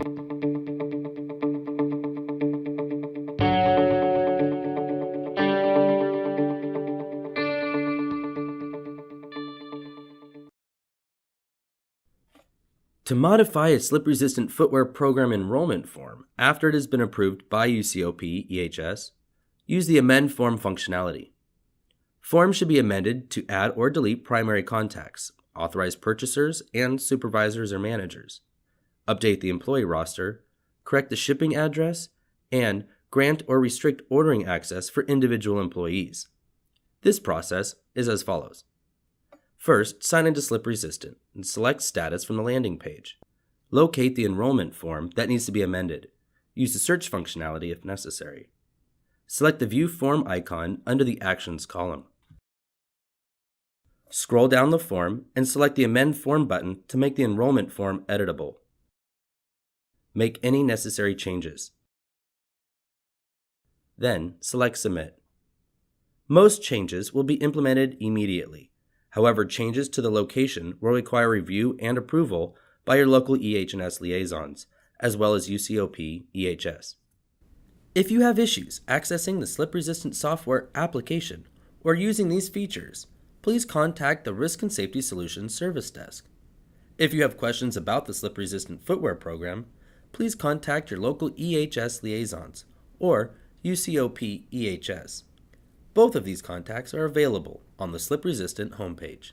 To modify a slip-resistant footwear program enrollment form after it has been approved by UCOP EHS, use the Amend Form functionality. Forms should be amended to add or delete primary contacts, authorized purchasers, and supervisors or managers, update the employee roster, correct the shipping address, and grant or restrict ordering access for individual employees. This process is as follows. First, sign into Slip Resistant and select Status from the landing page. Locate the enrollment form that needs to be amended. Use the search functionality if necessary. Select the View Form icon under the Actions column. Scroll down the form and select the Amend Form button to make the enrollment form editable. Make any necessary changes. Then, select Submit. Most changes will be implemented immediately. However, changes to the location will require review and approval by your local EH&S liaisons, as well as UCOP EHS. If you have issues accessing the slip-resistant software application or using these features, please contact the Risk and Safety Solutions Service Desk. If you have questions about the slip-resistant footwear program, please contact your local EHS liaisons or UCOP EHS. Both of these contacts are available on the Slip Resistant homepage.